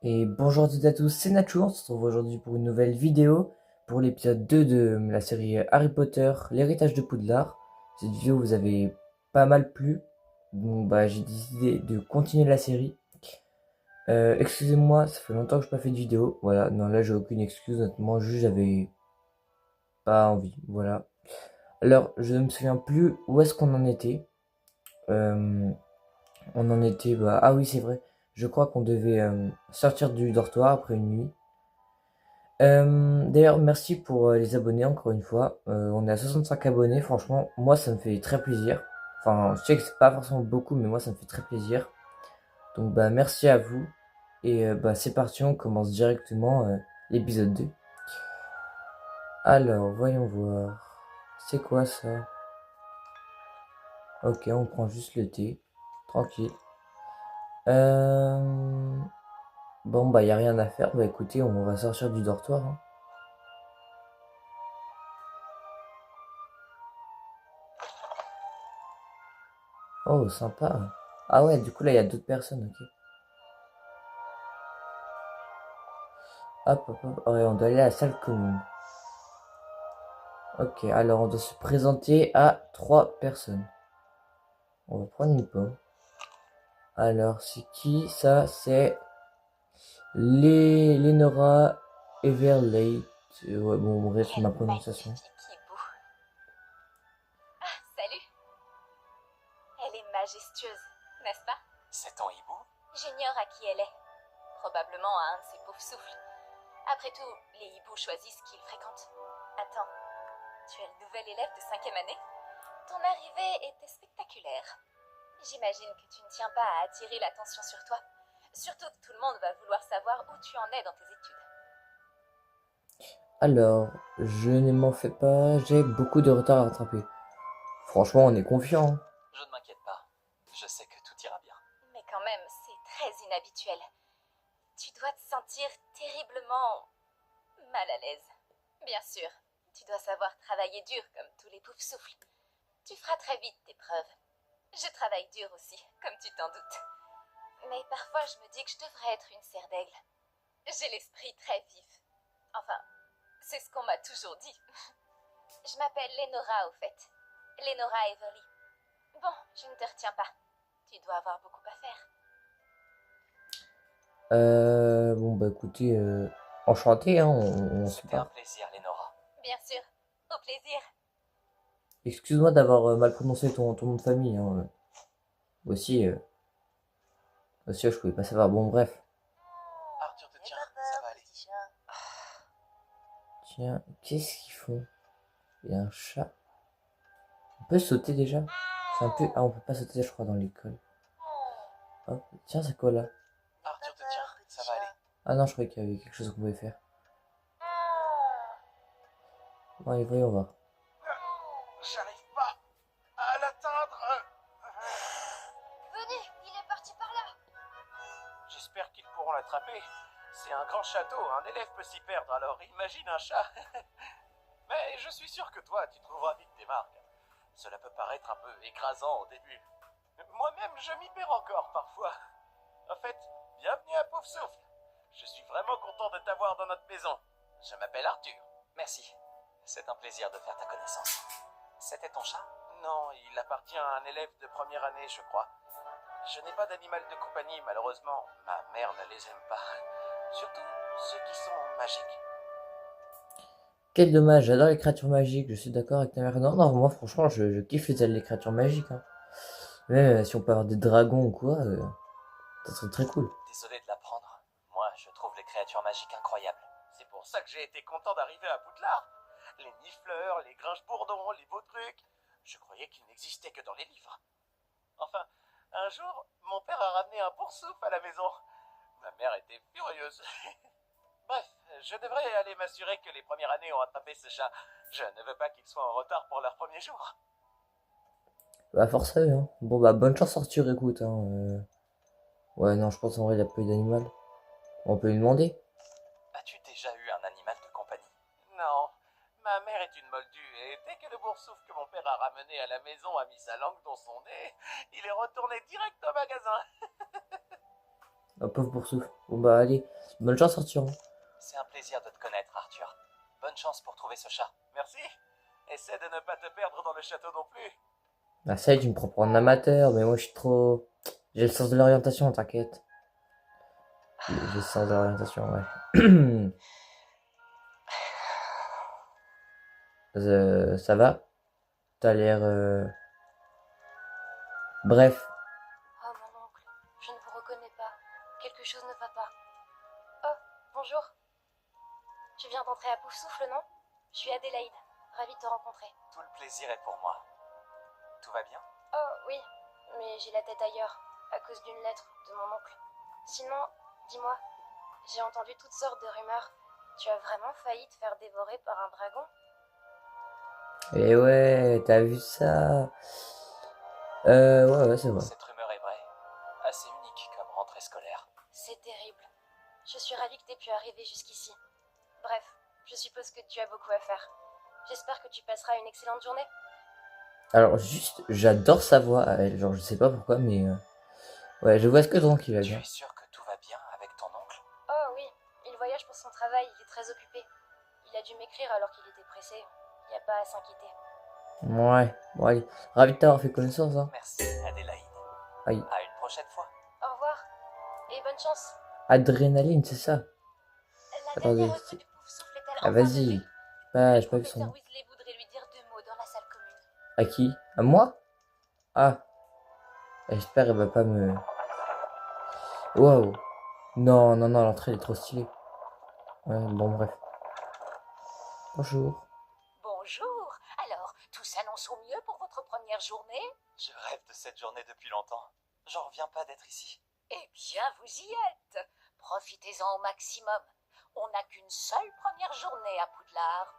Et bonjour à toutes et à tous, c'est Nacho, on se retrouve aujourd'hui pour une nouvelle vidéo pour l'épisode 2 de la série Harry Potter, l'héritage de Poudlard. Cette vidéo vous avait pas mal plu, donc j'ai décidé de continuer la série. Excusez-moi, ça fait longtemps que je n'ai pas fait de vidéo, voilà, non là j'ai aucune excuse, honnêtement, juste j'avais pas envie, voilà. Alors, je ne me souviens plus où est-ce qu'on en était. Euh, on en était, ah oui c'est vrai, je crois qu'on devait sortir du dortoir après une nuit. D'ailleurs, merci pour les abonnés encore une fois. On est à 65 abonnés. Franchement, moi, ça me fait très plaisir. Enfin, je sais que c'est pas forcément beaucoup, mais moi, ça me fait très plaisir. Donc, merci à vous. Et c'est parti, on commence directement l'épisode 2. Alors, voyons voir. C'est quoi ça? Ok, on prend juste le thé. Tranquille. Euh... Bon, y a rien à faire. Bah, écoutez, on va sortir du dortoir, hein. Oh, sympa. Ah ouais, du coup, là, il y a d'autres personnes, ok. Hop, hop, hop. Ouais, on doit aller à la salle commune. Ok, alors on doit se présenter à 3 personnes. On va prendre une pomme. Alors, c'est qui ça? C'est Lenora Everlate. Ouais, bon, bref, c'est ma Quel prononciation. magnifique hibou. Ah, salut. Elle est majestueuse, n'est-ce pas? C'est ton hibou? J'ignore à qui elle est. Probablement à un de ses pauvres souffles. Après tout, les hiboux choisissent qui ils fréquentent. Attends, tu es le nouvel élève de 5e année? Ton arrivée était spectaculaire. J'imagine que tu ne tiens pas à attirer l'attention sur toi. Surtout que tout le monde va vouloir savoir où tu en es dans tes études. Alors, je ne m'en fais pas, j'ai beaucoup de retard à rattraper. Franchement, on est confiant, hein. Je ne m'inquiète pas. Je sais que tout ira bien. Mais quand même, c'est très inhabituel. Tu dois te sentir terriblement mal à l'aise. Bien sûr, tu dois savoir travailler dur comme tous les poufs souffles. Tu feras très vite tes preuves. Je travaille dur aussi, comme tu t'en doutes. Mais parfois je me dis que je devrais être une serre d'aigle. J'ai l'esprit très vif. Enfin, c'est ce qu'on m'a toujours dit. Je m'appelle Lenora au fait. Lenora Everly. Bon, je ne te retiens pas. Tu dois avoir beaucoup à faire. Bon, écoutez, enchanté, hein, on se C'était un parle. plaisir, Lenora. Bien sûr, au plaisir. Excuse-moi d'avoir mal prononcé ton nom de famille, hein. Aussi, je pouvais pas savoir. Bon, bref. Arthur te tient, ça va aller. Tiens, qu'est-ce qu'ils font? Il y a un chat. On peut sauter déjà? C'est un peu... Ah, on peut pas sauter, je crois, dans l'école. Hop. Tiens, c'est quoi là? Arthur te tient, ça va aller. Ah non, je croyais qu'il y avait quelque chose qu'on pouvait faire. Bon, allez, voyons voir. J'arrive pas à l'atteindre. Venez, il est parti par là. J'espère qu'ils pourront l'attraper. C'est un grand château, un élève peut s'y perdre, alors imagine un chat. Mais je suis sûr que toi, tu trouveras vite tes marques. Cela peut paraître un peu écrasant au début. Moi-même, je m'y perds encore parfois. En fait, bienvenue à Pouf Souffle. Je suis vraiment content de t'avoir dans notre maison. Je m'appelle Arthur. Merci. C'est un plaisir de faire ta connaissance. C'était ton chat? Non, il appartient à un élève de première année, je crois. Je n'ai pas d'animal de compagnie, malheureusement. Ma mère ne les aime pas. Surtout ceux qui sont magiques. Quel dommage, j'adore les créatures magiques, je suis d'accord avec ta mère. Non, non, moi franchement, je kiffe les créatures magiques, hein. Même si on peut avoir des dragons ou quoi, ça serait très cool. Désolé de l'apprendre. Moi, je trouve les créatures magiques incroyables. C'est pour ça que j'ai été content d'arriver à Poudlard. Les nifleurs, les grinche-bourdons, les beaux trucs. Je croyais qu'ils n'existaient que dans les livres. Enfin, un jour, mon père a ramené un boursouf à la maison. Ma mère était furieuse. Bref, je devrais aller m'assurer que les premières années ont attrapé ce chat. Je ne veux pas qu'ils soient en retard pour leur premier jour. Force à eux, hein. Bon, bonne chance Arthur, écoute, hein. Ouais, non, je pense en vrai, il a pas eu d'animal. On peut lui demander. As-tu déjà eu un animal de compagnie? Non, ma mère est une moldue et dès que le boursouf que mon père a ramené à la maison a mis sa langue dans son nez, il est retourné direct au magasin. Un pauvre boursouf. Bon bah allez, bonne chance Arthur. C'est un plaisir de te connaître, Arthur. Bonne chance pour trouver ce chat. Merci. Essaie de ne pas te perdre dans le château non plus. Ah ça y est, tu me prends pour un amateur, mais moi je suis trop... J'ai le sens de l'orientation, t'inquiète. J'ai le sens de l'orientation, ouais. Ça va? T'as l'air... Bref. Oh, mon oncle, je ne vous reconnais pas. Quelque chose ne va pas. Oh, bonjour. Tu viens d'entrer à Poufsouffle, non? Je suis Adélaïde. Ravie de te rencontrer. Tout le plaisir est pour moi. Tout va bien? Oh, oui, mais j'ai la tête ailleurs, à cause d'une lettre de mon oncle. Sinon, dis-moi, j'ai entendu toutes sortes de rumeurs. Tu as vraiment failli te faire dévorer par un dragon? Et ouais, t'as vu ça? Ouais, c'est vrai. Cette rumeur est vraie. Assez unique comme rentrée scolaire. C'est terrible. Je suis ravie que t'aies pu arriver jusqu'ici. Bref, je suppose que tu as beaucoup à faire. J'espère que tu passeras une excellente journée. Alors juste, j'adore sa voix à elle, genre je sais pas pourquoi, mais... Ouais, je vois ce que ton qui va Tu bien. es sûr que tout va bien avec ton oncle? Oh oui, il voyage pour son travail, il est très occupé. Il a dû m'écrire alors qu'il était pressé. Il n'y a pas à s'inquiéter. Ouais, bon allez, ravi de t'avoir fait connaissance, hein. Merci, Adélaïde. Aïe. À une prochaine fois. Au revoir, et bonne chance. Adrénaline, c'est ça. La Attendez, dernière recrue c'est... de Poufsouffle est-elle Ah enfin vas-y. venue? J'ai Le pas vu son professeur nom. Weasley voudrait lui dire 2 mots dans la salle commune. À qui? À moi? Ah, j'espère elle va pas me... Waouh. Non, l'entrée elle est trop stylée. Ouais, bon bref. Bonjour. Bonjour. Alors, tout s'annonce au mieux pour votre première journée? Je rêve de cette journée depuis longtemps. J'en reviens pas d'être ici. Eh bien, vous y êtes. Profitez-en au maximum. On n'a qu'une seule première journée à Poudlard.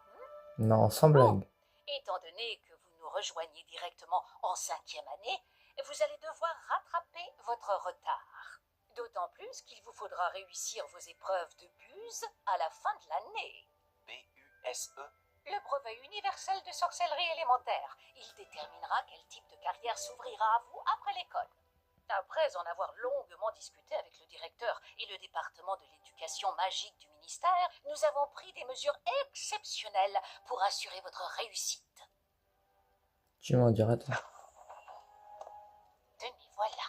Non, sans blague. Étant donné que vous nous rejoignez directement en 5e année, vous allez devoir rattraper votre retard. D'autant plus qu'il vous faudra réussir vos épreuves de buse à la fin de l'année. B-U-S-E. Le brevet universel de sorcellerie élémentaire. Il déterminera quel type de carrière s'ouvrira à vous après l'école. Après en avoir longuement discuté avec le directeur et le département de l'éducation magique du ministère, nous avons pris des mesures exceptionnelles pour assurer votre réussite. Tu m'en diras toi. Tenez, voilà.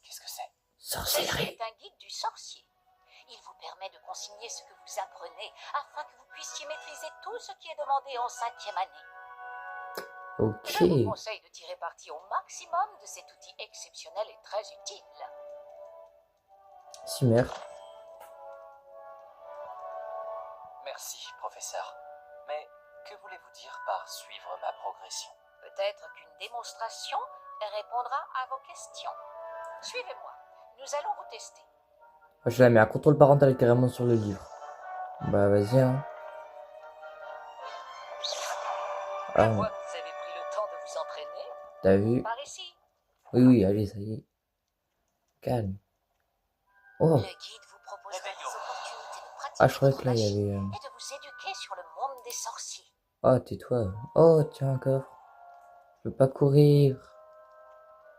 Qu'est-ce que c'est? Sorcellerie. C'est un guide du sorcier. Il vous permet de consigner ce que vous apprenez afin que vous puissiez maîtriser tout ce qui est demandé en 5e année. Ok. Je vous conseille de tirer parti au maximum de cet outil exceptionnel et très utile. Simer. Merci, professeur. Mais que voulez-vous dire par suivre ma progression? Peut-être qu'une démonstration répondra à vos questions. Suivez-moi, nous allons vous tester. Je la mets à contrôle parental carrément sur le livre. Bah vas-y hein. Je Ah, vois que vous avez pris le temps de vous entraîner. t'as vu? Par ici. Oui, allez, ça y est. Calme. Oh, Le guide vous proposera des opportunités de pratiquer ah je croyais votre que là il magie y avait... et de vous éduquer sur le monde des sorciers. Oh, tais-toi. Oh, tiens un coffre. Je peux pas courir.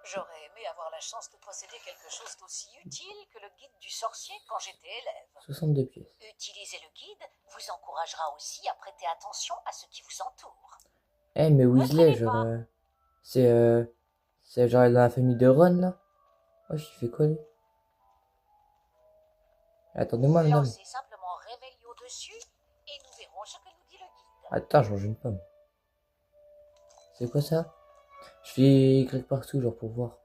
J'aurais aimé avoir la chance de posséder quelque chose d'aussi utile que le guide du sorcier quand j'étais élève. 62 pièces. Utiliser le guide vous encouragera aussi à prêter attention à ce qui vous entoure. Eh, mais Weasley, traînez genre... pas. C'est genre dans la famille de Ron, là. Oh, je fais quoi, lui? Attendez-moi, madame. Lancez simplement Réveillon dessus et nous verrons ce que nous dit le guide. Attends, je mange une pomme. C'est quoi ça? Je fais Y partout, genre pour voir.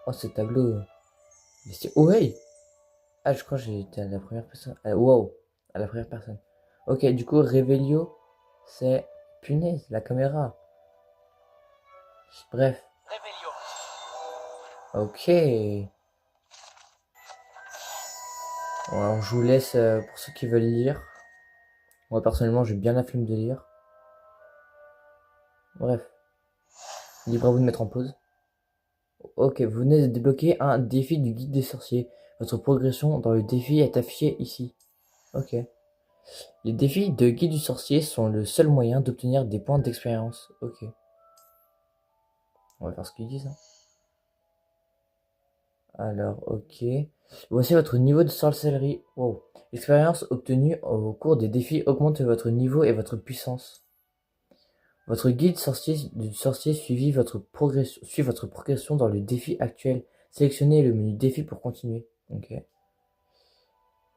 Oh, ce tableau. Mais c'est... Oh, hey! Ah, je crois que j'ai été à la première personne. Wow! À la première personne. Ok, du coup, Revelio, c'est... Punaise, la caméra. Bref. Réveillon. Ok. Bon, alors, je vous laisse pour ceux qui veulent lire. Moi, personnellement, j'ai bien la flemme de lire. Bref. Libre à vous de mettre en pause. ok, vous venez de débloquer un défi du guide des sorciers. Votre progression dans le défi est affichée ici. Ok. Les défis de guide du sorcier sont le seul moyen d'obtenir des points d'expérience. Ok. On va faire ce qu'ils disent. Hein. Alors, ok. Voici votre niveau de sorcellerie. Wow. L'expérience obtenue au cours des défis augmente votre niveau et votre puissance. Votre guide du sorcier suit votre progression dans le défi actuel. Sélectionnez le menu défi pour continuer. Ok.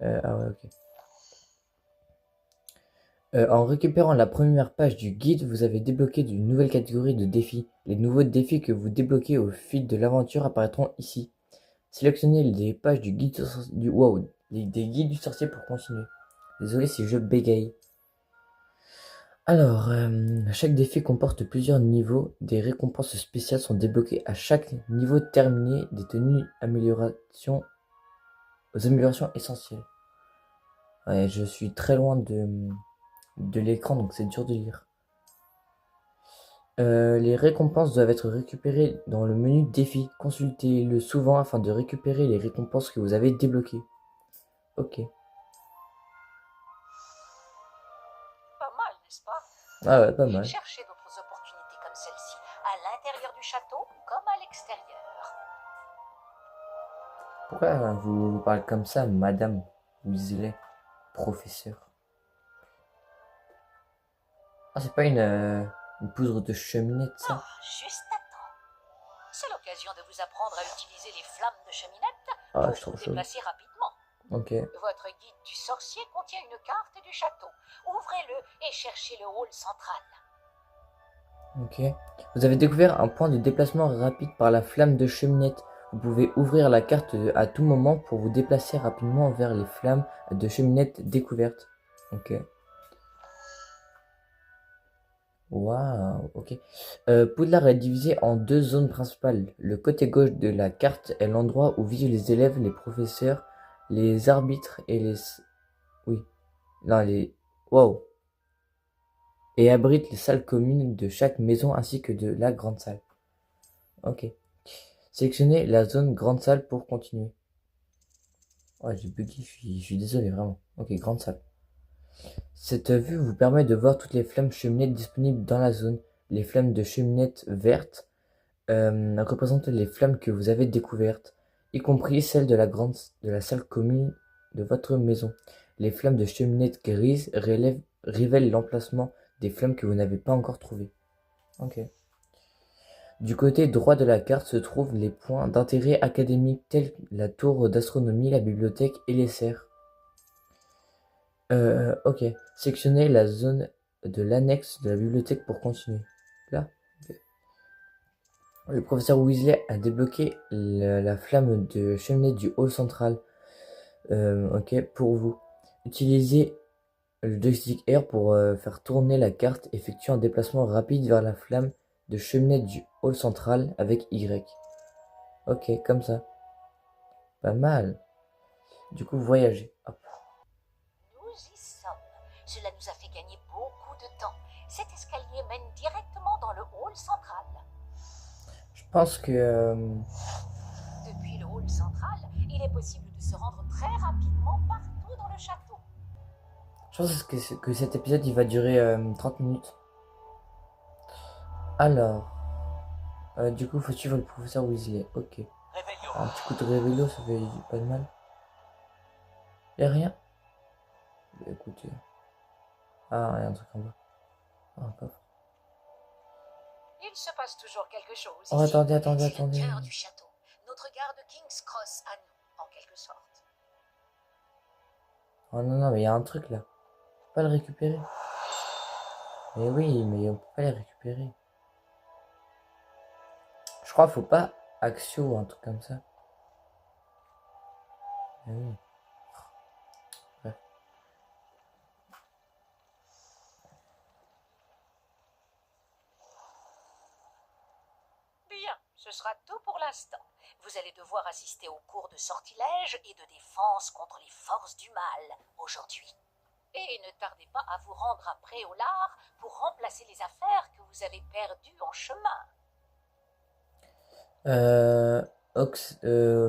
Ah ouais, ok. En récupérant la première page du guide, vous avez débloqué une nouvelle catégorie de défis. Les nouveaux défis que vous débloquez au fil de l'aventure apparaîtront ici. Sélectionnez les pages du guide des guides du sorcier pour continuer. Désolé si je bégaye. Alors, chaque défi comporte plusieurs niveaux. Des récompenses spéciales sont débloquées à chaque niveau terminé. Des tenues aux améliorations essentielles. Ouais, je suis très loin de l'écran, donc c'est dur de lire. Les récompenses doivent être récupérées dans le menu défi. Consultez-le souvent afin de récupérer les récompenses que vous avez débloquées. Ok. Pas mal, n'est-ce pas? Ah ouais, pas mal. Cherchez d'autres opportunités comme celle-ci, à l'intérieur du château comme à l'extérieur. Pourquoi vous parlez comme ça, madame Weasley, professeur? Ah, c'est pas une poudre de cheminette, ça? Ah, juste à temps. C'est l'occasion de vous apprendre à utiliser les flammes de cheminette Ah, pour je trouve vous chaud. déplacer rapidement. Ok. Votre guide du sorcier contient une carte du château. Ouvrez-le et cherchez le hall central. Ok. Vous avez découvert un point de déplacement rapide par la flamme de cheminette. Vous pouvez ouvrir la carte à tout moment pour vous déplacer rapidement vers les flammes de cheminette découvertes. Ok. Waouh, ok. Poudlard est divisé en deux zones principales. Le côté gauche de la carte est l'endroit où vivent les élèves, les professeurs, les arbitres et les... Oui. Non, les... Wow. Et abrite les salles communes de chaque maison ainsi que de la grande salle. Ok. Sélectionnez la zone grande salle pour continuer. Ouais, j'ai bugué, je suis désolé, vraiment. Ok, grande salle. Cette vue vous permet de voir toutes les flammes cheminettes disponibles dans la zone. Les flammes de cheminette vertes représentent les flammes que vous avez découvertes, y compris celles de la salle commune de votre maison. Les flammes de cheminette grises révèlent l'emplacement des flammes que vous n'avez pas encore trouvées. Ok. Du côté droit de la carte se trouvent les points d'intérêt académique tels que la tour d'astronomie, la bibliothèque et les serres. Ok. Sélectionnez la zone de l'annexe de la bibliothèque pour continuer. Là. Ok. Le professeur Weasley a débloqué la flamme de cheminée du hall central. Ok, pour vous. Utilisez le joystick R pour faire tourner la carte. Effectuez un déplacement rapide vers la flamme de cheminée du hall central avec Y. Ok, comme ça. Pas mal. Du coup, voyagez. Hop. Nous y sommes. Cela nous a fait gagner beaucoup de temps. Cet escalier mène directement dans le hall central. Je pense que... Depuis le hall central, il est possible de se rendre très rapidement partout dans le château. Je pense que cet épisode, il va durer 30 minutes. Alors... du coup, faut suivre le professeur Weasley. Ok. Réveillon. Un petit coup de révélo, ça fait pas de mal. Y'a rien? Bah, écoutez. Ah, il y a un truc en bas. Ah, un coffre. Il se passe toujours quelque chose Oh, ici. attendez. C'est le cœur du château. Notre gare de King's Cross à nous, en quelque sorte. Oh non, mais il y a un truc là. Faut pas le récupérer. Mais oui, mais on peut pas les récupérer. Je crois qu'il faut pas Axio ou un truc comme ça. Mais oui. Bref. Bien, ce sera tout pour l'instant. Vous allez devoir assister aux cours de sortilège et de défense contre les forces du mal aujourd'hui. Et ne tardez pas à vous rendre à Préolard pour remplacer les affaires que vous avez perdues en chemin. Euh,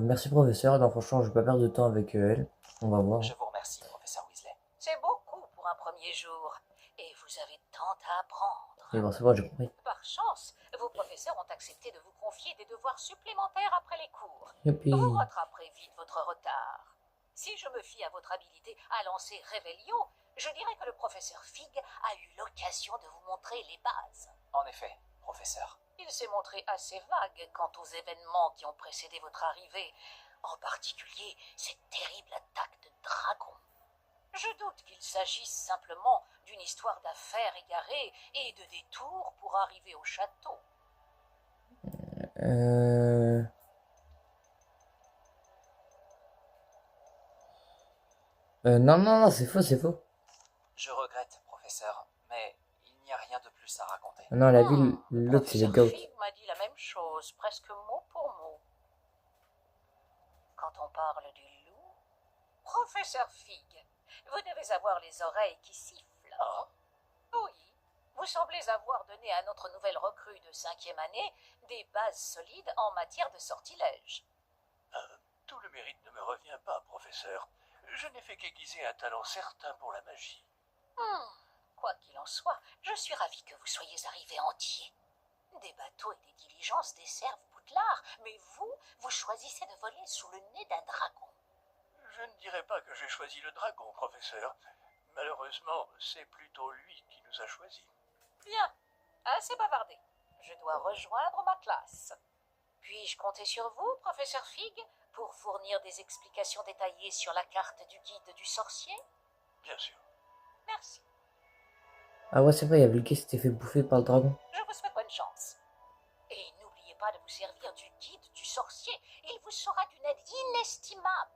merci professeur. Non, franchement, je vais pas perdre de temps avec elle. On va voir. Je vous remercie, professeur Weasley. C'est beaucoup pour un premier jour. Et vous avez tant à apprendre. Et bon, c'est bon, j'ai compris. Par chance, vos professeurs ont accepté de vous confier des devoirs supplémentaires après les cours. Youpi. Vous rattraperez vite votre retard. Si je me fie à votre habilité à lancer Réveillon, je dirais que le professeur Fig a eu l'occasion de vous montrer les bases. En effet, professeur. Il s'est montré assez vague quant aux événements qui ont précédé votre arrivée, en particulier cette terrible attaque de dragon. Je doute qu'il s'agisse simplement d'une histoire d'affaires égarées et de détours pour arriver au château. Non, non, non, c'est faux, c'est faux. Je regrette, professeur, mais il n'y a rien de plus à raconter. Non, la ville, l'autre, c'est les Professeur goats. Fig m'a dit la même chose, presque mot pour mot. Quand on parle du loup, professeur Fig, vous devez avoir les oreilles qui sifflent. Oh, Oui, vous semblez avoir donné à notre nouvelle recrue de 5e année des bases solides en matière de sortilège. Tout le mérite ne me revient pas, professeur. Je n'ai fait qu'aiguiser un talent certain pour la magie. Quoi qu'il en soit, je suis ravie que vous soyez arrivé entier. Des bateaux et des diligences desservent Poudlard, mais vous choisissez de voler sous le nez d'un dragon. Je ne dirais pas que j'ai choisi le dragon, professeur. Malheureusement, c'est plutôt lui qui nous a choisis. Bien, assez bavardé. Je dois rejoindre ma classe. Puis-je compter sur vous, professeur Fig, pour fournir des explications détaillées sur la carte du guide du sorcier? Bien sûr. Merci. Ah ouais, c'est vrai, il y avait le gars qui s'était fait bouffer par le dragon. Je vous souhaite bonne chance. Et n'oubliez pas de vous servir du guide du sorcier. Il vous sera d'une aide inestimable.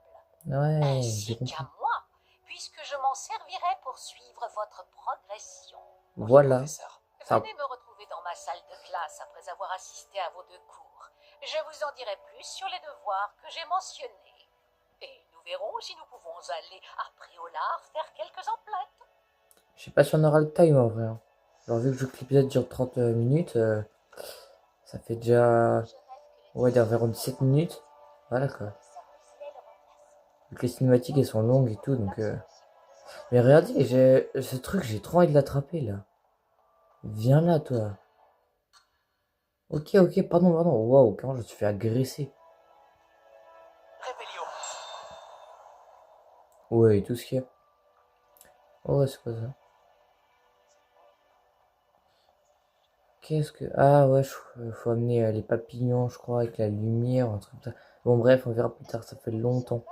Ouais, j'ai Ainsi compris. qu'à moi, puisque je m'en servirai pour suivre votre progression. Voilà. professeur. Ça- Venez me retrouver dans ma salle de classe après avoir assisté à vos 2 cours. Je vous en dirai plus sur les devoirs que j'ai mentionnés. Et nous verrons si nous pouvons aller à Préolard faire quelques emplettes. Je sais pas si on aura le time en vrai. Hein. Alors, vu que l'épisode dure 30 minutes, ça fait déjà. Ouais, d'environ 17 minutes. Voilà quoi. Vu que les cinématiques elles sont longues et tout, donc. Mais regardez, ce truc, j'ai trop envie de l'attraper là. Viens là, toi. Ok, ok, pardon, pardon. Waouh, comment je me suis fait agresser. Réveillon. Ouais, tout ce qu'il y a. Oh, c'est quoi ça? Qu'est-ce que. Ah ouais, faut amener les papillons, je crois, avec la lumière, un truc comme ça. Bon, bref, on verra plus tard, ça fait longtemps.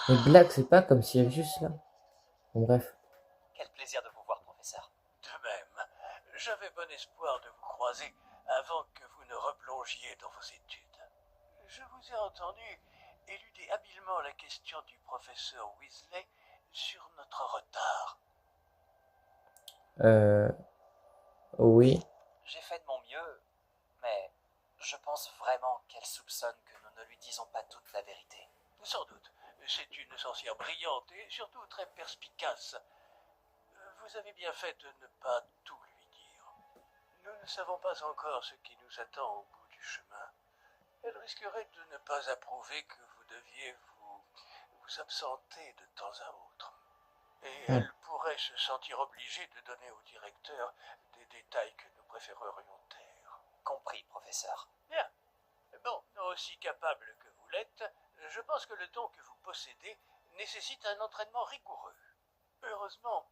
Mais Black, c'est pas comme Sirius là. Bon, bref. Quel plaisir de vous voir, professeur. De même, j'avais bon espoir de vous croiser avant que vous ne replongiez dans vos études. Je vous ai entendu éluder habilement la question du professeur Weasley sur notre retard. Oui. J'ai fait de mon mieux, mais je pense vraiment qu'elle soupçonne que nous ne lui disons pas toute la vérité. Sans doute. C'est une sorcière brillante et surtout très perspicace. Vous avez bien fait de ne pas tout lui dire. Nous ne savons pas encore ce qui nous attend au bout du chemin. Elle risquerait de ne pas approuver que vous deviez vous absenter de temps à autre. Et elle pourrait se sentir obligée de donner au directeur des détails que nous préférerions taire. Compris, professeur. Bien. Bon, aussi capable que vous l'êtes, je pense que le don que vous possédez nécessite un entraînement rigoureux. Heureusement,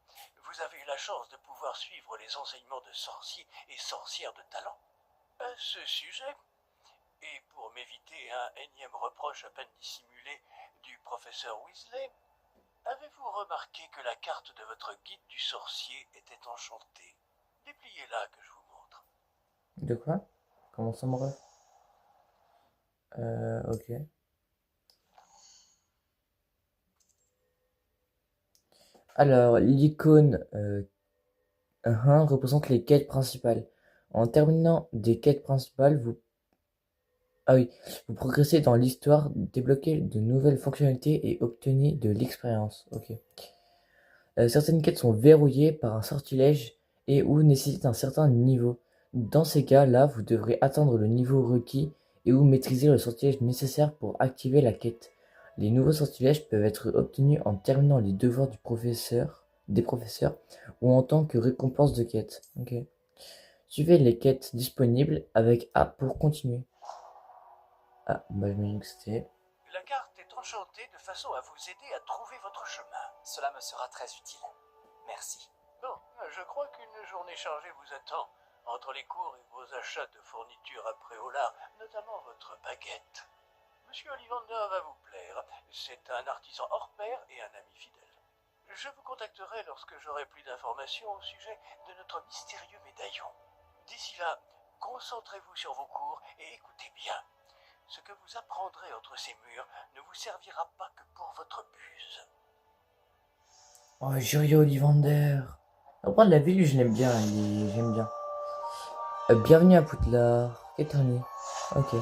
vous avez eu la chance de pouvoir suivre les enseignements de sorciers et sorcières de talent. À ce sujet, et pour m'éviter un énième reproche à peine dissimulé du professeur Weasley, avez-vous remarqué que la carte de votre guide du sorcier était enchantée? Dépliez-la que je vous montre. De quoi? Comment ça, mon ref? Ok. Alors, l'icône 1 représente les quêtes principales. En terminant des quêtes principales, vous... Ah oui, vous progressez dans l'histoire, débloquez de nouvelles fonctionnalités et obtenez de l'expérience. Ok. Certaines quêtes sont verrouillées par un sortilège et ou nécessitent un certain niveau. Dans ces cas-là, vous devrez atteindre le niveau requis et ou maîtriser le sortilège nécessaire pour activer la quête. Les nouveaux sortilèges peuvent être obtenus en terminant les devoirs des professeurs, ou en tant que récompense de quête. Ok. Suivez les quêtes disponibles avec A pour continuer. Ah, bah j'imagine que c'était... La carte est enchantée de façon à vous aider à trouver votre chemin. Cela me sera très utile. Merci. Bon, je crois qu'une journée chargée vous attend, entre les cours et vos achats de fournitures à Préolard, notamment votre baguette. Monsieur Ollivander va vous plaire. C'est un artisan hors pair et un ami fidèle. Je vous contacterai lorsque j'aurai plus d'informations au sujet de notre mystérieux médaillon. D'ici là, concentrez-vous sur vos cours et écoutez bien. Ce que vous apprendrez entre ces murs ne vous servira pas que pour votre buse. Oh, Jurie Ollivander. Après, la ville, je l'aime bien, j'aime bien. Bienvenue à Poudlard. Éternué. Ok.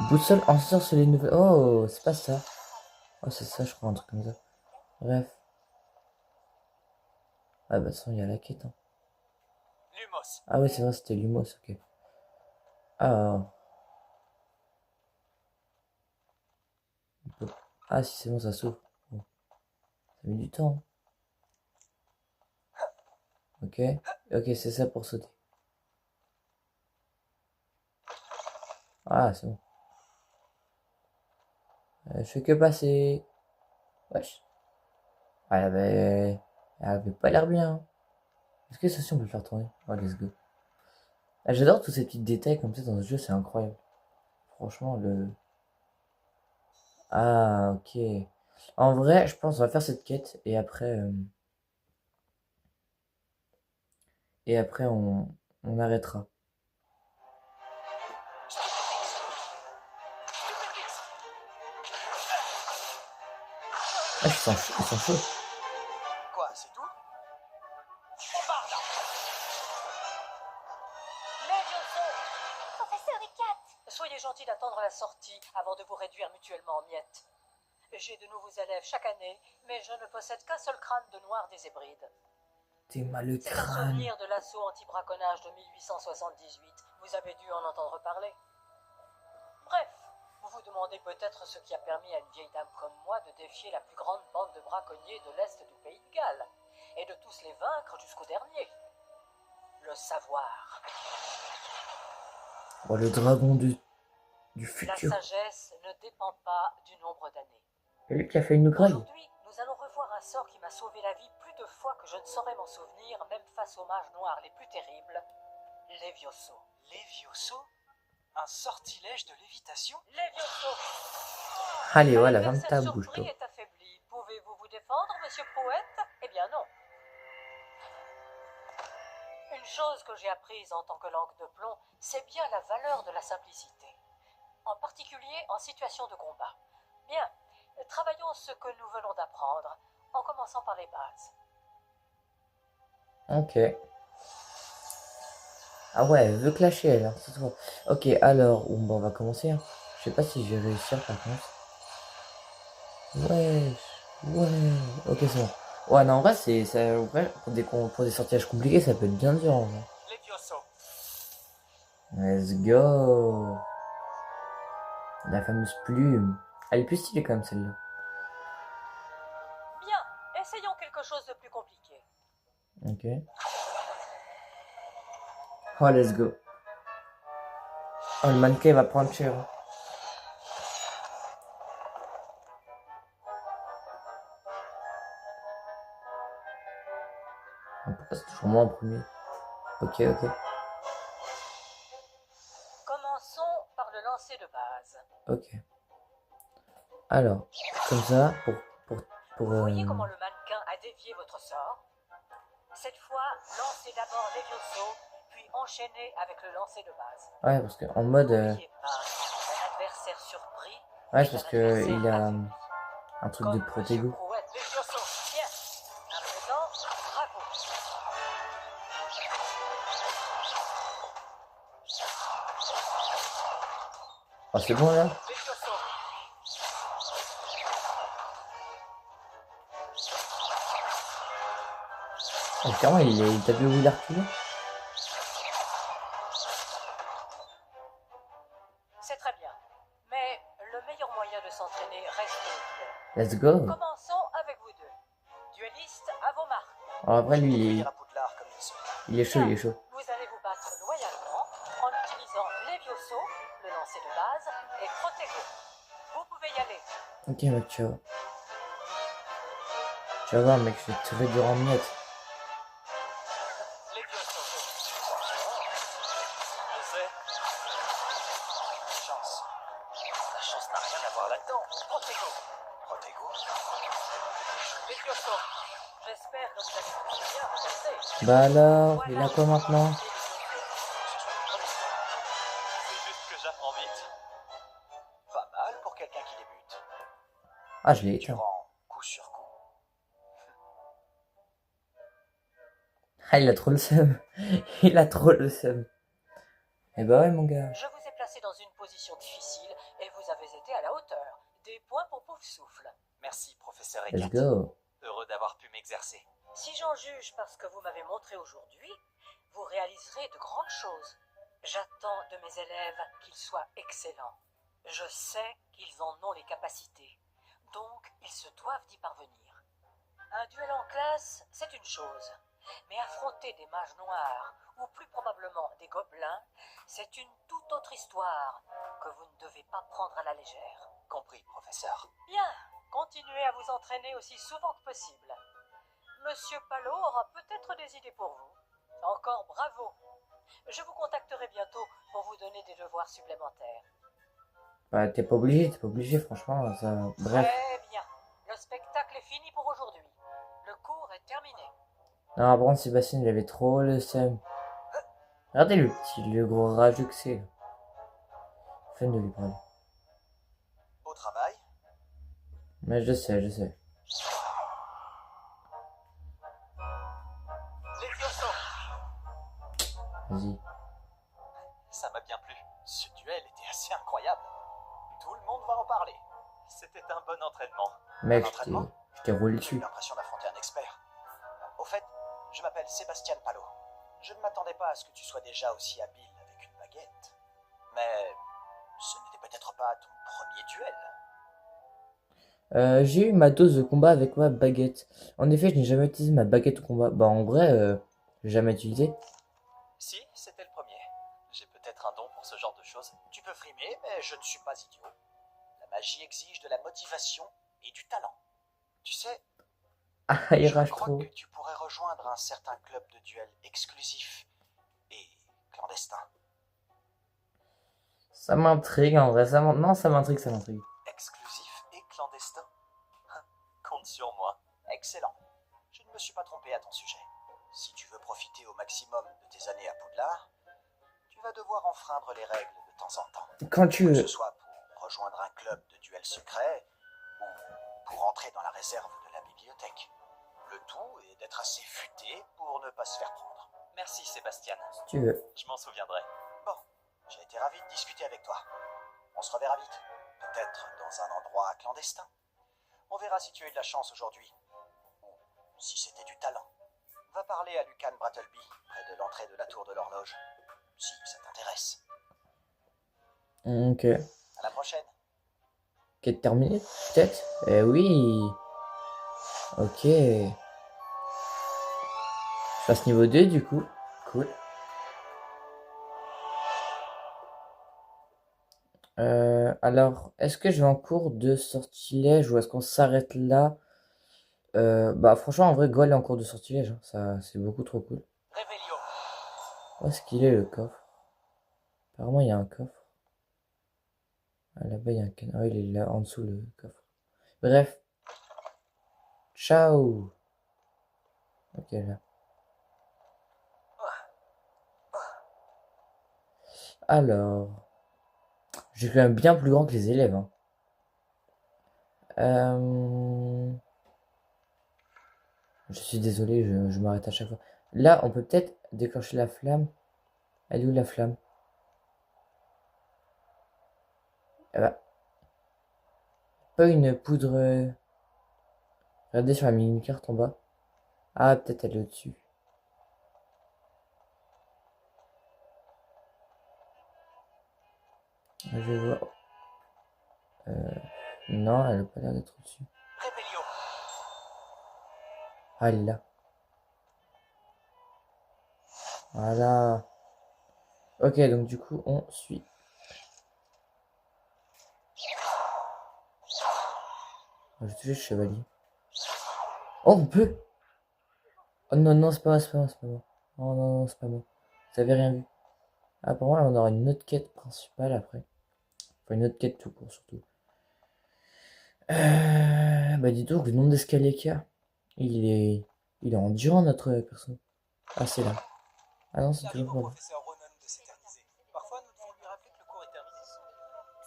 Boussole en sur les nouvelles... Oh, c'est pas ça. Oh, c'est ça, je crois, un truc comme ça. Bref. Ah bah, ça, il y a la quête. Hein. Lumos. Ah ouais, c'est vrai, c'était Lumos, ok. Ah. Ah, si c'est bon, ça s'ouvre. Bon. Ça met du temps. Hein. Ok. Ok, c'est ça pour sauter. Ah, c'est bon. Je fais que passer. Wesh. Ah, elle avait pas l'air bien. Hein. Est-ce que ça, si on peut le faire tourner? Oh, let's go. Ah, j'adore tous ces petits détails comme ça dans ce jeu, c'est incroyable. Franchement, le... Ah, ok. En vrai, je pense qu'on va faire cette quête et après on arrêtera. Ah, ils sont chauds. Quoi, c'est tout? Professeur Icat, soyez gentil d'attendre la sortie avant de vous réduire mutuellement en miettes. J'ai de nouveaux élèves chaque année, mais je ne possède qu'un seul crâne de noir des Hébrides. T'es mal le C'est un crâne. souvenir de l'assaut anti-braconnage de 1878. Vous avez dû en entendre parler. Bref, vous vous demandez peut-être ce qui a permis à une vieille dame comme moi de défier la plus grande bande de braconniers de l'Est du pays de Galles, et de tous les vaincre jusqu'au dernier. Le savoir. Oh, le dragon du La futur. sagesse ne dépend pas du nombre d'années. C'est lui qui a fait une graille. Aujourd'hui, nous allons revoir un sort qui m'a sauvé la vie plus de fois que je ne saurais m'en souvenir, même face aux mages noirs les plus terribles, Levioso. Levioso? Un sortilège de lévitation? Levioso! Allez, voilà, L'adversaire 20 ta bouche, surpris toi. est affaibli. Pouvez-vous vous défendre, monsieur Prouette? Eh bien non. Une chose que j'ai apprise en tant que langue de plomb, c'est bien la valeur de la simplicité. En particulier en situation de combat. Bien, travaillons ce que nous venons d'apprendre, en commençant par les bases. Ok. Ah ouais, elle veut clasher, elle. Hein, c'est trop. Ok, alors, bon, on va commencer. Hein. Je sais pas si je vais réussir, par contre. Ouais, ouais. Ok, c'est bon. Ouais, non, en vrai, en vrai, pour des sortillages compliqués, ça peut être bien dur, en vrai. Levioso. Let's go. La fameuse plume. Elle est plus stylée, quand même, celle-là. Bien, essayons quelque chose de plus compliqué. Ok. Oh, let's go. Oh, le mannequin va prendre cher. Hein. Ah, pourquoi c'est toujours moi en premier? Ok, ok. Commençons par le lancer de base. Ok. Alors, comme ça, pour Vous voyez comment le mannequin a dévié votre sort? Cette fois, lancez d'abord Levioso, puis enchaînez avec le lancer de base. Ouais, parce que en mode... N'oubliez pas, un adversaire surpris. Ouais, c'est parce que adversaire il a affaibli. un truc Comme de protégo. Monsieur Prouette, Levioso. Bien. À présent, bravo. Oh, c'est bon là? Levioso. Oh, clairement, t'as vu où il a reculé? C'est très bien. Mais le meilleur moyen de s'entraîner reste le duel. Let's go. Commençons avec vous deux. Duellistes, à vos marques. Alors après, lui, Accueillir à Poudlard comme il se doit. il est chaud, il est chaud. Vous allez vous battre loyalement en utilisant Levioso, le lancer de base, et Protego. Vous pouvez y aller. Ok, mec, ciao. Tu vas voir, mec, je vais te réduire en miettes. Levioso. Je sais. Chance. La chance n'a rien à voir là-dedans. Protego. Protego. Levioso. J'espère que vous allez tous bien regarder. Bah alors, il a quoi maintenant? C'est juste que j'apprends vite. Pas mal pour quelqu'un qui débute. Ah, je l'ai Tu éteint. rends coup sur coup. Ah, il a trop le seum. Il a trop le seum. Eh bah ouais, mon gars. Je vous ai placé dans une position difficile et vous avez été à la hauteur. Des points pour Pouf Souffle. Merci, professeur Let's Eckert. go. Heureux d'avoir pu m'exercer. Si j'en juge par ce que vous m'avez montré aujourd'hui, vous réaliserez de grandes choses. J'attends de mes élèves qu'ils soient excellents. Je sais qu'ils en ont les capacités, donc ils se doivent d'y parvenir. Un duel en classe, c'est une chose, mais affronter des mages noirs, ou plus probablement des gobelins, c'est une toute autre histoire que vous ne devez pas prendre à la légère. Compris, professeur. Bien, continuez à vous entraîner aussi souvent que possible. Monsieur Palot aura peut-être des idées pour vous. Encore bravo. Je vous contacterai bientôt pour vous donner des devoirs supplémentaires. Bah, t'es pas obligé, franchement, ça... Bref. Très bien. Le spectacle est fini pour aujourd'hui. Le cours est terminé. Non, par contre, Sébastien, il avait trop le seum. Regardez le gros rageux que c'est. Fun de lui parler. Au travail. Mais je sais. Levioso. Vas-y. Ça m'a bien plu. Ce duel était assez incroyable. Tout le monde va en parler. C'était un bon entraînement. Mec, Entraînement je t'ai roulé J'ai eu dessus. l'impression d'affronter un expert. Au fait, je m'appelle Sébastien Palot. Je ne m'attendais pas à ce que tu sois déjà aussi habile avec une baguette. Mais ce n'était peut-être pas ton premier duel. J'ai eu ma dose de combat avec ma baguette. En effet, je n'ai jamais utilisé ma baguette au combat. Bah, en vrai, j'ai jamais utilisé. Si, c'était le premier. J'ai peut-être un don pour ce genre de choses. Tu peux frimer, mais je ne suis pas idiot. La magie exige de la motivation et du talent. Tu sais, Ah, il je rage crois trop. que tu pourrais rejoindre un certain club de duel exclusif et clandestin. Ça m'intrigue, en vrai. Non, ça m'intrigue. Exclusif et clandestin. Compte sur moi. Excellent. Je ne me suis pas trompé à ton sujet. Si tu veux profiter au maximum de tes années à Poudlard, tu vas devoir enfreindre les règles de temps en temps. Quand tu Que veux. ce soit pour rejoindre un club de duel secret ou pour entrer dans la réserve de la bibliothèque. Le tout est d'être assez futé pour ne pas se faire prendre. Merci, Sébastien. Si tu veux. Je m'en souviendrai. Bon, j'ai été ravi de discuter avec toi. On se reverra vite. Peut-être dans un endroit clandestin. On verra si tu as eu de la chance aujourd'hui. Ou si c'était du talent. Va parler à Lucan Brattleby, près de l'entrée de la tour de l'horloge. Si ça t'intéresse. Ok. À la prochaine. Quête terminée, peut-être? Eh oui. Ok. Je passe niveau 2 du coup. Cool. Alors, est-ce que je vais en cours de sortilège ou est-ce qu'on s'arrête là? Bah franchement, en vrai, Goal est en cours de sortilège. Hein. Ça, c'est beaucoup trop cool. Revelio. Où est-ce qu'il est le coffre? Apparemment, il y a un coffre. Ah, là-bas, il y a un canard. Ah, il est là en dessous le coffre. Bref. Ciao. Ok, là. Alors. Je suis quand même bien plus grand que les élèves. Hein. Je suis désolé, je m'arrête à chaque fois. Là, on peut peut-être déclencher la flamme. Elle est où la flamme? Eh bah, pas une poudre. Regardez sur la mini-carte en bas. Ah, peut-être elle est au-dessus. Je vais voir. Non, elle a pas l'air d'être au-dessus. Rébellion. Ah, elle est là. Voilà. Ok, donc du coup, on suit. Je vais toucher le chevalier. Oh, on peut! Oh non, non, c'est pas moi, c'est pas moi, c'est pas moi. Oh non, non, c'est pas moi. Vous avez rien vu. Ah, pour moi, on aura une autre quête principale après. Enfin, une autre quête tout court, surtout. Bah, dis donc, le nombre d'escaliers qu'il y a. Il est endurant, notre perso. Ah, c'est là. Ah non, c'est Il toujours arrive au pas là. professeur Ronan de s'éterniser. Parfois, nous devons lui rappeler que le cours est terminé.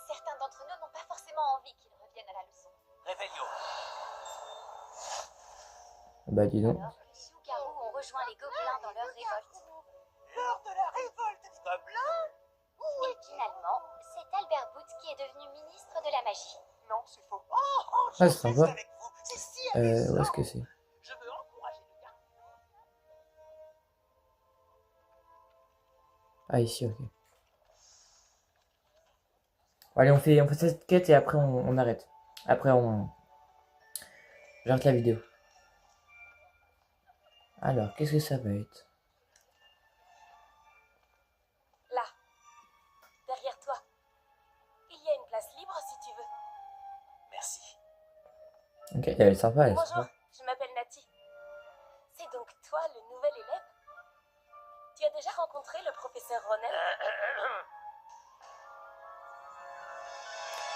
Certains d'entre nous n'ont pas forcément envie qu'il revienne à la leçon. Rébellion. Bah, dis donc. Alors, les loups-garous ont rejoint les gobelins dans leur révolte. Lors de la révolte des gobelins? Et finalement, c'est Albert Booth qui est devenu ministre de la magie. Non, c'est faux. Oh, Ah, je c'est fais sympa. ça avec vous. C'est si Où amusant. est-ce que c'est? Je veux encourager le gars. Ah, ici, ok. Bon, allez, on fait cette quête et après, on arrête. Après, j'arrête la vidéo. Alors, qu'est-ce que ça va être? Là, derrière toi. Il y a une place libre si tu veux. Merci. Ok, elle est sympa, elle est Bonjour, sympa. je m'appelle Nati. C'est donc toi le nouvel élève? Tu as déjà rencontré le professeur Ronan?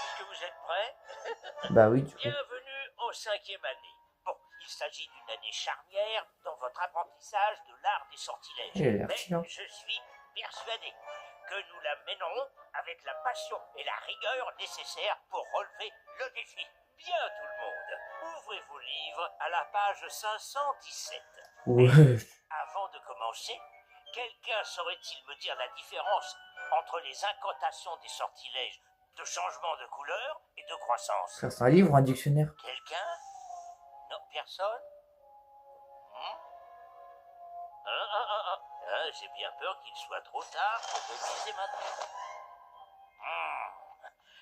Est-ce que vous êtes prêts? Bah oui, du coup. Bienvenue en 5e année. Bon, il s'agit d'une année charnière dans votre apprentissage de l'art des sortilèges. Il a l'air Mais chiant. je suis persuadé que nous la mènerons avec la passion et la rigueur nécessaires pour relever le défi. Bien tout le monde, ouvrez vos livres à la page 517. Ouais. Avant de commencer, quelqu'un saurait-il me dire la différence entre les incantations des sortilèges de changement de couleur et de croissance? Ça, c'est un livre ou un dictionnaire? Quelqu'un? Non, personne? J'ai bien peur qu'il soit trop tard pour réviser maintenant.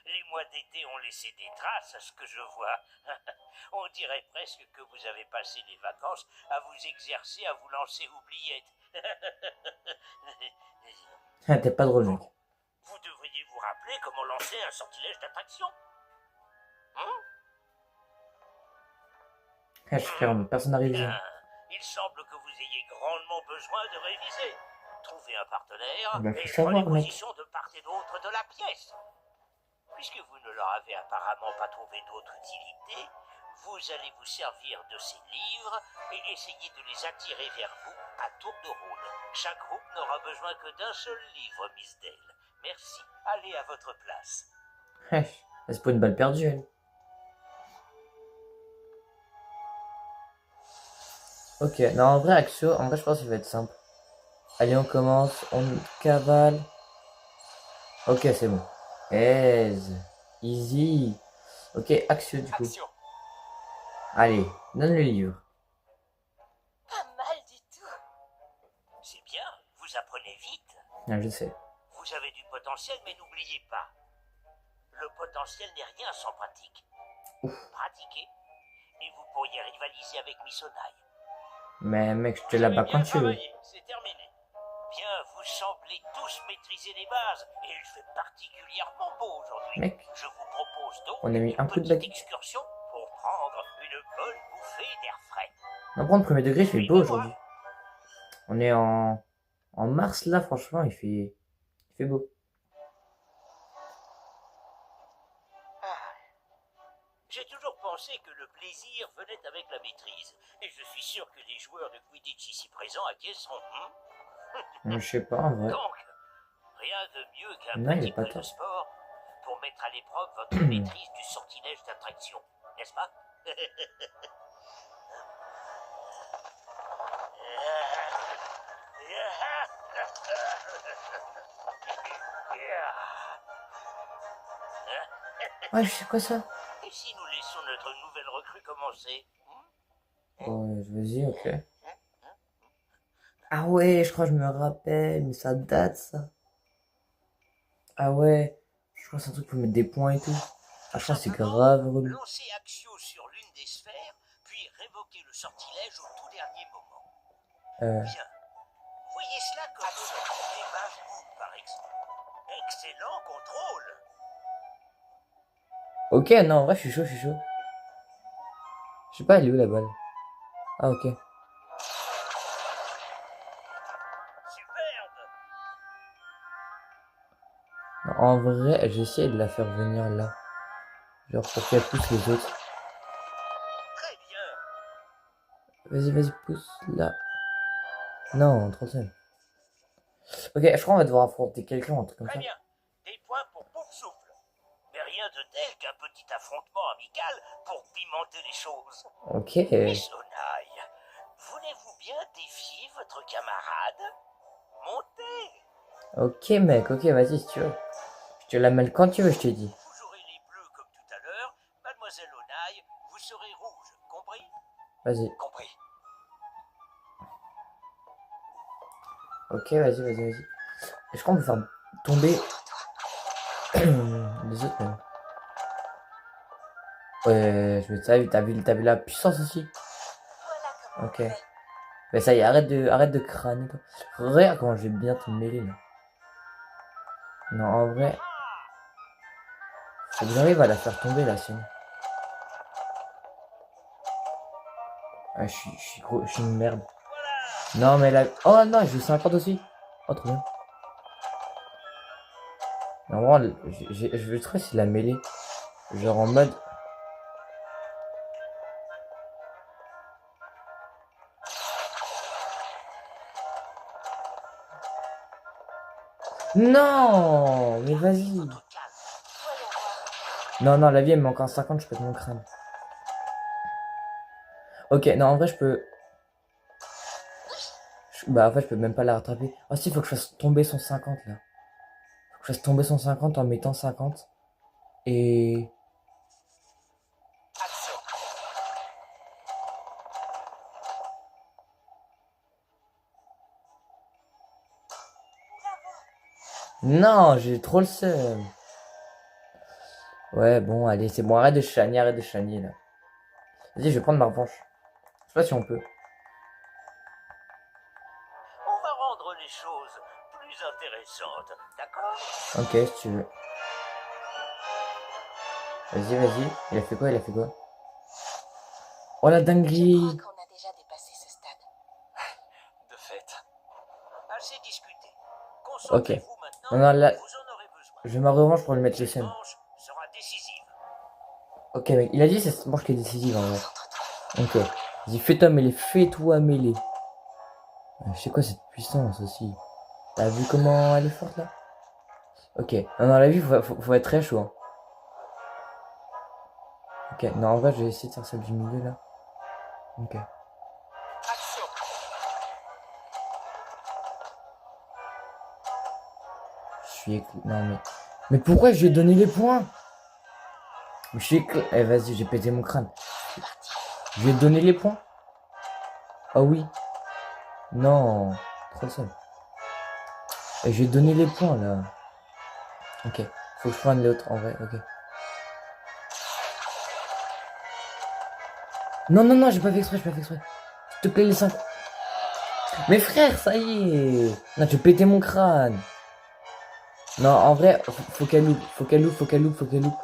Les mois d'été ont laissé des traces à ce que je vois. On dirait presque que vous avez passé les vacances à vous exercer à vous lancer oubliettes. Ah, t'es pas drôle, mec. Vous devriez vous rappeler comment lancer un sortilège d'attraction. Ah, je suis ferme, personne n'a révisé. Bien, il semble que vous ayez grandement besoin de réviser. Trouvez un partenaire Bah, et faut savoir, prenez mec. position de part et d'autre de la pièce. Puisque vous ne leur avez apparemment pas trouvé d'autre utilité, vous allez vous servir de ces livres et essayer de les attirer vers vous à tour de rôle. Chaque groupe n'aura besoin que d'un seul livre, Miss Dale. Merci. Allez à votre place. C'est pas une balle perdue, elle. Ok, non, en vrai, Axio, en vrai, je pense qu'il va être simple. Allez, on commence, on cavale. Ok, c'est bon. Aise. Easy. Ok, Axio, du coup. Action. Allez, donne le livre. Pas mal du tout. C'est bien, vous apprenez vite. Ah, je sais. Vous avez du potentiel, mais n'oubliez pas, le potentiel n'est rien sans pratique. Pratiquez, et vous pourriez rivaliser avec Misonai. Mais mec, je te Vous la avez bats bien quand tu veux. travaillé, c'est terminé. Bien, vous semblez tous maîtriser les bases, et il fait particulièrement beau aujourd'hui. Mec, Je vous propose donc on a mis une un coup de petite baguette. excursion pour prendre une bonne bouffée d'air frais. Non, prendre premier degré, il fait beau aujourd'hui. On est en mars là, franchement, il fait beau. J'ai toujours pensé que le plaisir venait avec la maîtrise, et je suis sûr que les joueurs de Quidditch ici présents acquiesceront. Je sais pas, en vrai. Donc, rien de mieux qu'un Non, il petit est pas peu de tort. sport pour mettre à l'épreuve votre maîtrise du sortilège d'attraction, n'est-ce pas? Ouais, je sais quoi ça? Et si nous laissons notre nouvelle recrue commencer? Ouais, vas-y, ok. Ah ouais, je crois que je me rappelle, mais ça date ça. Ah ouais, je crois que c'est un truc pour mettre des points et tout. Ah, je crois que c'est grave relou. Lancer Axio sur l'une des sphères, puis révoquer le sortilège au tout dernier moment. Bien. Voyez cela comme les Bavou, par exemple. Excellent contrôle. Ok, non, en vrai, je suis chaud, je suis chaud. Je sais pas, elle est où la balle? Ah, ok. Superbe. Non, en vrai, j'essaie de la faire venir là. Genre pour qu'elle pousse les autres. Très bien. Vas-y, vas-y, pousse là. Non, trop seul. Ok, je crois qu'on va devoir affronter quelqu'un, un truc comme Très ça. bien. Des points pour Pouf Souffle. Mais rien de tel qu'un petit affrontement amical pour pimenter les choses. Ok. Miss Onaï, voulez-vous bien défier votre camarade? Montez. Ok, mec, ok, vas-y, si tu veux. Je te la mêle quand tu veux, je t'ai dit. Vous aurez les bleus comme tout à l'heure. Mademoiselle Onaï, vous serez rouge. Compris? Vas-y. Compris. Ok, vas-y, vas-y, vas-y. Je crois qu'on peut faire tomber les autres même. Ouais, je me savais, t'as vu la puissance aussi. Voilà comment Ok. on fait. Mais ça y est, arrête de crâner, toi. Regarde comment je vais bien te mêler, là. Non, en vrai, faut que j'arrive à la faire tomber, la sienne. Ah, je suis une merde. Non, mais là... Oh non, je joue 50 aussi. Oh, trop bien. En vrai, je veux trop essayer de la mêler. Genre en mode... Non, mais vas-y. Votre calme. Voyons voir. Non, non, la vie, elle me manque en 50, je pète mon crâne. Ok, non, en vrai, je peux... Bah, en fait, je peux même pas la rattraper. Ah si, faut que je fasse tomber son 50, là. Faut que je fasse tomber son 50 en mettant 50. Et... Action. Non, j'ai trop le seum. Ouais, bon, allez, c'est bon, arrête de chagner, là. Vas-y, je vais prendre ma revanche. Je sais pas si on peut. On va rendre les choses plus intéressantes. D'accord? Ok, si tu veux. Vas-y, vas-y. Il a fait quoi? Il a fait quoi? Oh la Je dinguerie! crois qu'on a déjà dépassé ce stade. De fait. Assez discuté. Ok. Concentrez-vous maintenant. Non, non, là, Vous en aurez besoin. je vais ma revanche pour lui mettre le Cette seum. manche sera décisive. Ok, mec, il a dit c'est cette manche qui est décisive, en vrai. Ok. Vas-y, fais-toi mêler. Je sais quoi cette puissance aussi? T'as vu comment elle est forte, là? Ok. Non, non, la vie, faut être très chaud, hein. Ok, non, en vrai, je vais essayer de faire celle du milieu, là. Ok. Action. Je suis Non, mais pourquoi je lui ai donné les points? Mais je suis Eh, vas-y, j'ai pété mon crâne. Je lui ai donné les points? Ah oui. Non. Trop seul. Et je lui ai donné les points, là. Ok. Faut que je prenne l'autre, en vrai, ok. Non, non, non, j'ai pas fait exprès, j'ai pas fait exprès. S'il te plaît, les 5. Mais frère, ça y est. Non, tu pété mon crâne. Non, en vrai, faut qu'elle loupe, faut qu'elle loupe, faut qu'elle loupe, faut qu'elle loupe.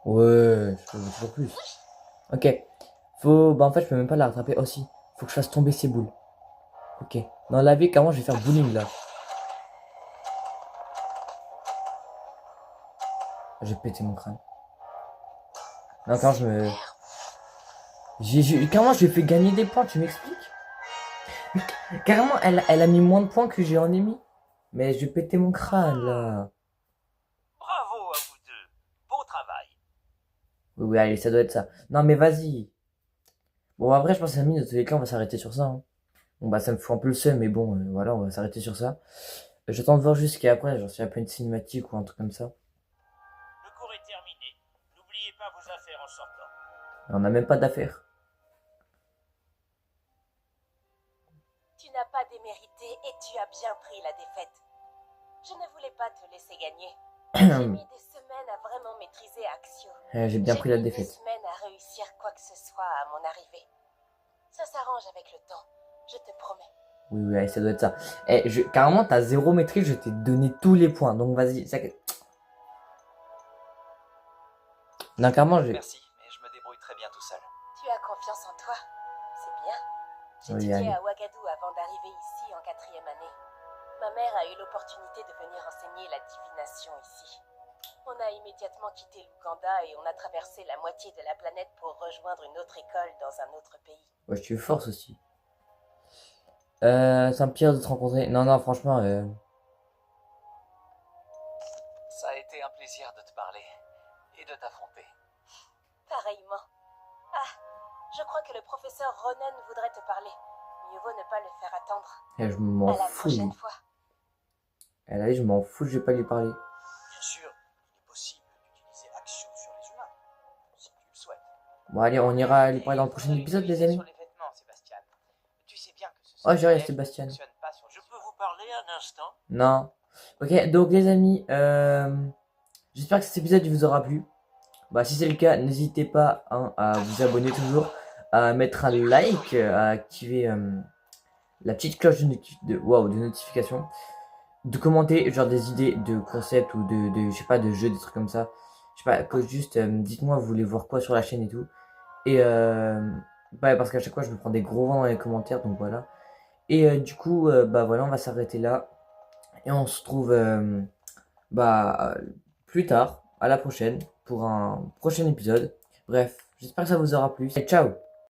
Ouais, je veux toujours plus. Ok. Bah, en fait, je peux même pas la rattraper. Oh, si. Faut que je fasse tomber ses boules. Ok. Dans la vie, comment je vais faire bowling, là? J'ai pété mon crâne. Non, quand je me... Comment je lui ai fait gagner des points, tu m'expliques? Carrément, elle a mis moins de points que j'ai en émis. Mais je vais péter mon crâne, là. Bravo à vous deux. Bon travail. Oui, oui, allez, ça doit être ça. Non, mais vas-y. Bon, après, je pense, Samy, de tous les cas, on va s'arrêter sur ça, hein. Bon, bah, ça me fout un peu le seum, mais bon, voilà, on va s'arrêter sur ça. J'attends de voir juste qu'après, genre, s'il y a pas une cinématique ou un truc comme ça. sortant. On n'a même pas d'affaires. Tu n'as pas démérité et tu as bien pris la défaite. Je ne voulais pas te laisser gagner. J'ai mis des semaines à vraiment maîtriser Axio. J'ai bien pris la J'ai mis des défaite. semaines à réussir quoi que ce soit à mon arrivée. Ça s'arrange avec le temps, je te promets. Oui, oui, allez, ça doit être ça. Carrément, t'as 0 maîtrise, je t'ai donné tous les points. Donc vas-y. Non, carrément, Merci, mais je me débrouille très bien tout seul. Tu as confiance en toi, c'est bien. Oui, J'étudiais allez. à Ouagadougou avant d'arriver ici en 4e année. Ma mère a eu l'opportunité de venir enseigner la divination ici. On a immédiatement quitté l'Ouganda et on a traversé la moitié de la planète pour rejoindre une autre école dans un autre pays. Ouais, je suis force aussi. C'est un pire de te rencontrer. Non, non, franchement, Ça a été un plaisir de te parler et de t'affronter. Pareillement. Ah, je crois que le professeur Ronan voudrait te parler. Mieux vaut ne pas le faire attendre. je m'en À la fous. prochaine fois. Elle a dit, je m'en fous, je vais pas lui parler. Bien sûr, il est possible d'utiliser Axio sur les humains, si tu le souhaites. Bon, allez, on ira lui parler dans le prochain épisode, les amis. Sur les vêtements, Sébastien. Tu sais bien que ce Oh, j'ai rien, système Sébastien. ne fonctionne pas sur les Je peux vous parler un instant? Non. Ok, donc les amis, j'espère que cet épisode vous aura plu. Bah, si c'est le cas, n'hésitez pas hein, à vous abonner toujours, à mettre un like, à activer la petite cloche de notification, de commenter genre des idées de concepts ou je sais pas, de jeux, des trucs comme ça. Je sais pas, que juste dites-moi vous voulez voir quoi sur la chaîne et tout. Et bah, parce qu'à chaque fois je me prends des gros vents dans les commentaires, donc voilà. Et du coup, bah voilà, on va s'arrêter là. Et on se retrouve plus tard, à la prochaine, pour un prochain épisode. Bref, j'espère que ça vous aura plu. Et ciao!